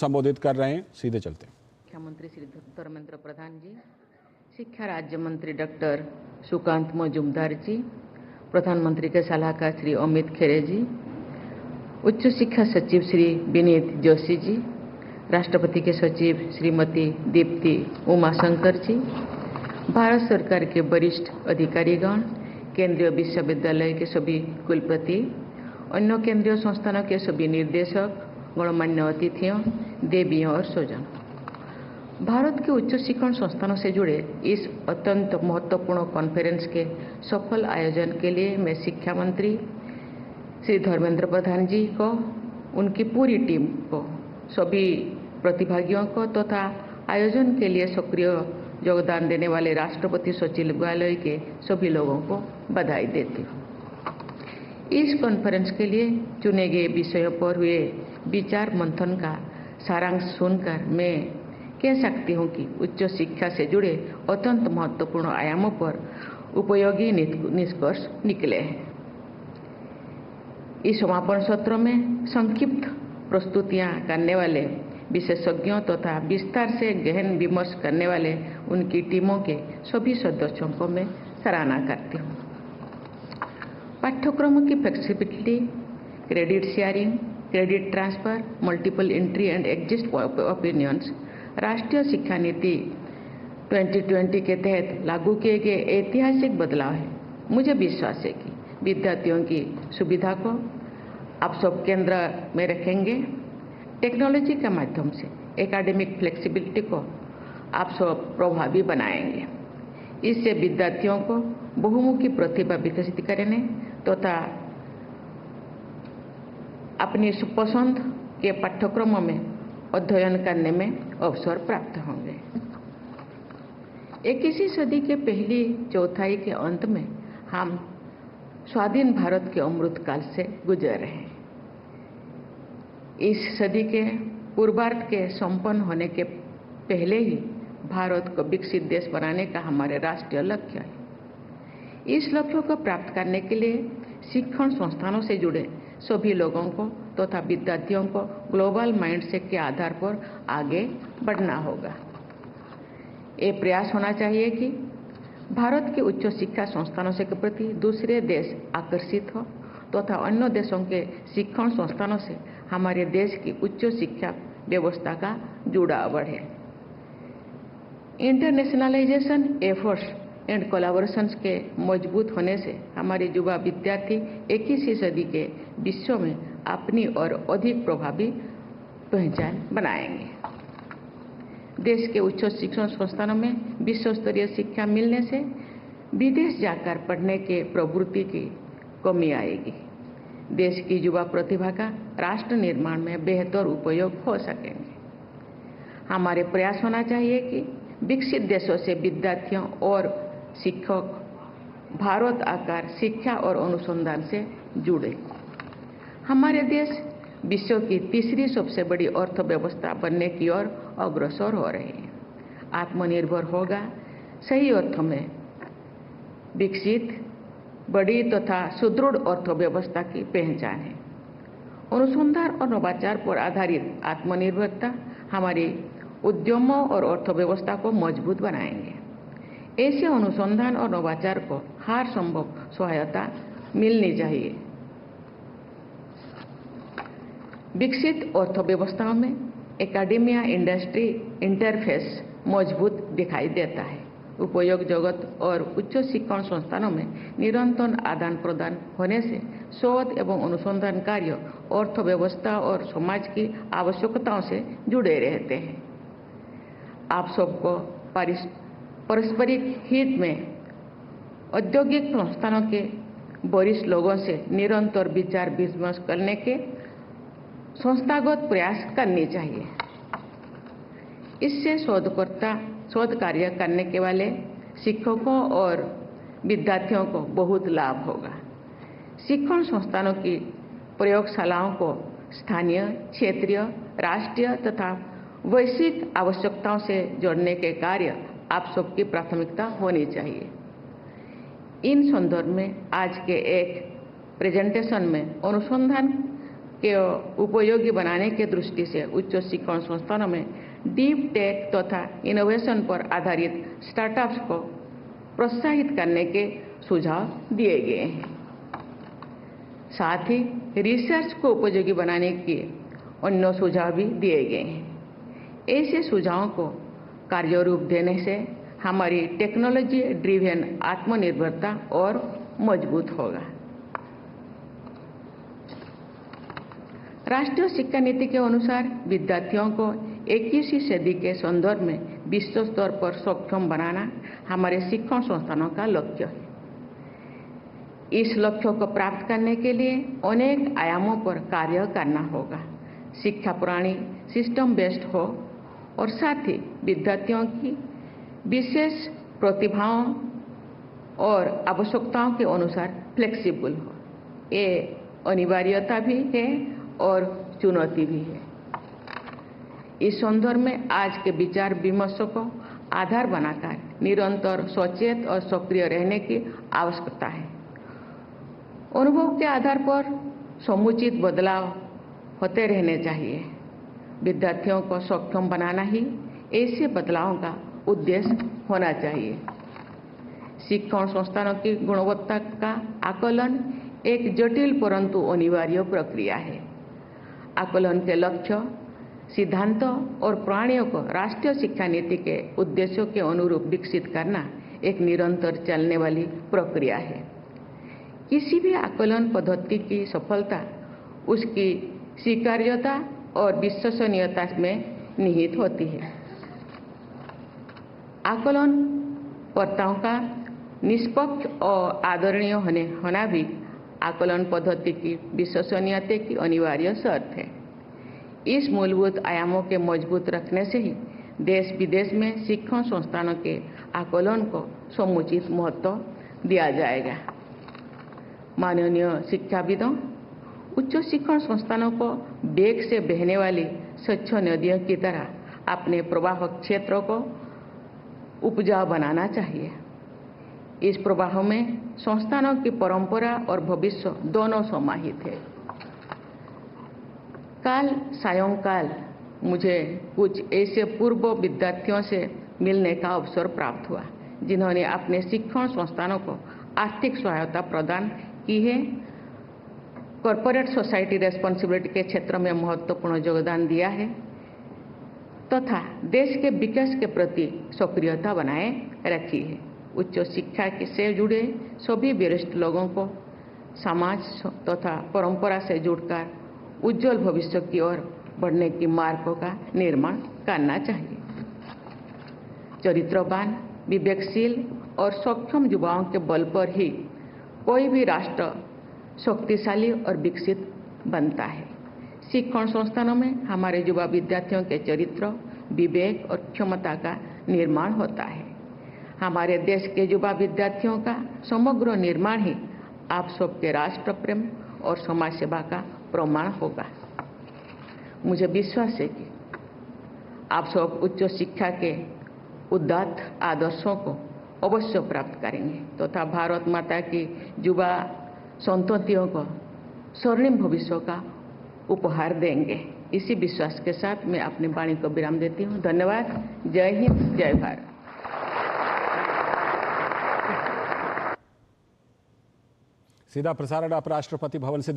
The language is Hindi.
संबोधित कर रहे हैं। सीधे चलते हैं। मुख्यमंत्री श्री धर्मेंद्र प्रधान जी, शिक्षा राज्य मंत्री डॉक्टर सुकांत मजुमदार जी, प्रधानमंत्री के सलाहकार श्री अमित खेरे जी, उच्च शिक्षा सचिव श्री विनीत जोशी जी, राष्ट्रपति के सचिव श्रीमती दीप्ति उमाशंकर जी, भारत सरकार के वरिष्ठ अधिकारीगण, केंद्रीय विश्वविद्यालय के सभी कुलपति, अन्य केंद्रीय संस्थानों के सभी निर्देशक, गणमान्य अतिथियों, देवियों और स्वजन, भारत के उच्च शिक्षण संस्थानों से जुड़े इस अत्यंत महत्वपूर्ण कॉन्फ्रेंस के सफल आयोजन के लिए मैं शिक्षा मंत्री श्री धर्मेंद्र प्रधान जी को, उनकी पूरी टीम को, सभी प्रतिभागियों को तथा आयोजन के लिए सक्रिय योगदान देने वाले राष्ट्रपति सचिवालय के सभी लोगों को बधाई देती हूँ। इस कॉन्फ्रेंस के लिए चुने गए विषयों पर हुए विचार मंथन का सारांश सुनकर मैं कह सकती हूँ कि उच्च शिक्षा से जुड़े अत्यंत महत्वपूर्ण आयामों पर उपयोगी निष्कर्ष निकले हैं। इस समापन सत्र में संक्षिप्त प्रस्तुतियां करने वाले विशेषज्ञों तथा विस्तार से गहन विमर्श करने वाले उनकी टीमों के सभी सदस्यों को मैं सराहना करती हूँ। पाठ्यक्रमों की flexibility, credit sharing, credit transfer, multiple entry and exist opinions, राष्ट्रीय शिक्षा नीति 2020 के तहत लागू किए गए ऐतिहासिक बदलाव है। मुझे विश्वास है कि विद्यार्थियों की सुविधा को आप सब केंद्र में रखेंगे। टेक्नोलॉजी के माध्यम से एकेडमिक फ्लेक्सिबिलिटी को आप सब प्रभावी बनाएंगे। इससे विद्यार्थियों को बहुमुखी प्रतिभा विकसित करने तथा अपनी पसंद के पाठ्यक्रमों में अध्ययन करने में अवसर प्राप्त होंगे। 21वीं सदी के पहली चौथाई के अंत में हम स्वाधीन भारत के अमृत काल से गुजर रहे हैं। इस सदी के पूर्वार्ध के संपन्न होने के पहले ही भारत को विकसित देश बनाने का हमारे राष्ट्रीय लक्ष्य है। इस लक्ष्य को प्राप्त करने के लिए शिक्षण संस्थानों से जुड़े सभी लोगों को तथा विद्यार्थियों को ग्लोबल माइंडसेट के आधार पर आगे बढ़ना होगा। ये प्रयास होना चाहिए कि भारत के उच्च शिक्षा संस्थानों से के प्रति दूसरे देश आकर्षित हो तथा अन्य देशों के शिक्षण संस्थानों से हमारे देश की उच्च शिक्षा व्यवस्था का जुड़ाव बढ़े। इंटरनेशनलाइजेशन एफर्ट्स एंड कोलैबोरेशंस के मजबूत होने से हमारे युवा विद्यार्थी 21वीं सदी के विश्व में अपनी और अधिक प्रभावी पहचान बनाएंगे। देश के उच्च शिक्षण संस्थानों में विश्व स्तरीय शिक्षा मिलने से विदेश जाकर पढ़ने के प्रवृत्ति की कमी आएगी। देश की युवा प्रतिभा का राष्ट्र निर्माण में बेहतर उपयोग हो सकेंगे। हमारे प्रयास होना चाहिए कि विकसित देशों से विद्यार्थियों और शिक्षक भारत आकर शिक्षा और अनुसंधान से जुड़े। हमारे देश विश्व की तीसरी सबसे बड़ी अर्थव्यवस्था बनने की ओर अग्रसर हो रही है। आत्मनिर्भर होगा सही अर्थ में विकसित, बड़ी तथा सुदृढ़ अर्थव्यवस्था की पहचान है। अनुसंधान और नवाचार पर आधारित आत्मनिर्भरता हमारी उद्यमों और अर्थव्यवस्था को मजबूत बनाएंगे। ऐसे अनुसंधान और नवाचार को हर संभव सहायता मिलनी चाहिए। विकसित अर्थव्यवस्थाओं में एकेडमिया इंडस्ट्री इंटरफेस मजबूत दिखाई देता है। उपयोग जगत और उच्च शिक्षण संस्थानों में निरंतर आदान प्रदान होने से शोध एवं अनुसंधान कार्य अर्थव्यवस्था और समाज की आवश्यकताओं से जुड़े रहते हैं। आप सबको पारस्परिक हित में औद्योगिक संस्थानों के वरिष्ठ लोगों से निरंतर विचार विमर्श करने के संस्थागत प्रयास करनी चाहिए। इससे शोध कार्य करने के वाले शिक्षकों और विद्यार्थियों को बहुत लाभ होगा। शिक्षण संस्थानों की प्रयोगशालाओं को स्थानीय, क्षेत्रीय, राष्ट्रीय तथा वैश्विक आवश्यकताओं से जोड़ने के कार्य आप सबकी प्राथमिकता होनी चाहिए। इन संदर्भ में आज के एक प्रेजेंटेशन में अनुसंधान के उपयोगी बनाने के दृष्टि से उच्च शिक्षण संस्थानों में डीप टेक तथा इनोवेशन पर आधारित स्टार्टअप्स को प्रोत्साहित करने के सुझाव दिए गए हैं। साथ ही रिसर्च को उपयोगी बनाने के अन्य सुझाव भी दिए गए हैं। ऐसे सुझावों को कार्यरूप देने से हमारी टेक्नोलॉजी ड्रिवन आत्मनिर्भरता और मजबूत होगा। राष्ट्रीय शिक्षा नीति के अनुसार विद्यार्थियों को 21वीं सदी के संदर्भ में विश्व स्तर पर सक्षम बनाना हमारे शिक्षण संस्थानों का लक्ष्य है। इस लक्ष्य को प्राप्त करने के लिए अनेक आयामों पर कार्य करना होगा। शिक्षा प्रणाली सिस्टम बेस्ड हो और साथ ही विद्यार्थियों की विशेष प्रतिभाओं और आवश्यकताओं के अनुसार फ्लेक्सिबल हो। ये अनिवार्यता भी है और चुनौती भी है। इस संदर्भ में आज के विचार विमर्श को आधार बनाकर निरंतर सचेत और सक्रिय रहने की आवश्यकता है। अनुभव के आधार पर समुचित बदलाव होते रहने चाहिए। विद्यार्थियों को सक्षम बनाना ही ऐसे बदलावों का उद्देश्य होना चाहिए। शिक्षण संस्थानों की गुणवत्ता का आकलन एक जटिल परंतु अनिवार्य प्रक्रिया है। आकलन के लक्ष्य, सिद्धांतों और प्रणालियों को राष्ट्रीय शिक्षा नीति के उद्देश्यों के अनुरूप विकसित करना एक निरंतर चलने वाली प्रक्रिया है। किसी भी आकलन पद्धति की सफलता उसकी स्वीकार्यता और विश्वसनीयता में निहित होती है। आकलनकर्ताओं का निष्पक्ष और आदरणीय होना भी आकलन पद्धति की विश्वसनीयता की अनिवार्य शर्त है। इस मूलभूत आयामों के मजबूत रखने से ही देश विदेश में शिक्षण संस्थानों के आकलन को समुचित महत्व दिया जाएगा। माननीय शिक्षाविदों, उच्च शिक्षण संस्थानों को वेग से बहने वाली स्वच्छ नदियों की तरह अपने प्रवाह क्षेत्रों को उपजाऊ बनाना चाहिए। इस प्रवाह में संस्थानों की परंपरा और भविष्य दोनों समाहित है। कल सायंकाल मुझे कुछ ऐसे पूर्व विद्यार्थियों से मिलने का अवसर प्राप्त हुआ जिन्होंने अपने शिक्षण संस्थानों को आर्थिक सहायता प्रदान की है, कॉरपोरेट सोसाइटी रेस्पॉन्सिबिलिटी के क्षेत्र में महत्वपूर्ण योगदान दिया है तथा देश के विकास के प्रति सक्रियता बनाए रखी है। उच्च शिक्षा से जुड़े सभी वरिष्ठ लोगों को समाज तथा परंपरा से जुड़कर उज्जवल भविष्य की ओर बढ़ने की मार्गों का निर्माण करना चाहिए। चरित्रवान, विवेकशील और सक्षम युवाओं के बल पर ही कोई भी राष्ट्र शक्तिशाली और विकसित बनता है। शिक्षण संस्थानों में हमारे युवा विद्यार्थियों के चरित्र, विवेक और क्षमता का निर्माण होता है। हमारे देश के युवा विद्यार्थियों का समग्र निर्माण ही आप सबके राष्ट्र प्रेम और समाज सेवा का प्रमाण होगा। मुझे विश्वास है कि आप सब उच्च शिक्षा के उदात्त आदर्शों को अवश्य प्राप्त करेंगे तथा भारत माता की युवा संततियों को स्वर्णिम भविष्य का उपहार देंगे। इसी विश्वास के साथ मैं अपनी वाणी को विराम देती हूँ। धन्यवाद। जय हिंद, जय भारत। सीधा प्रसारण आप राष्ट्रपति भवन से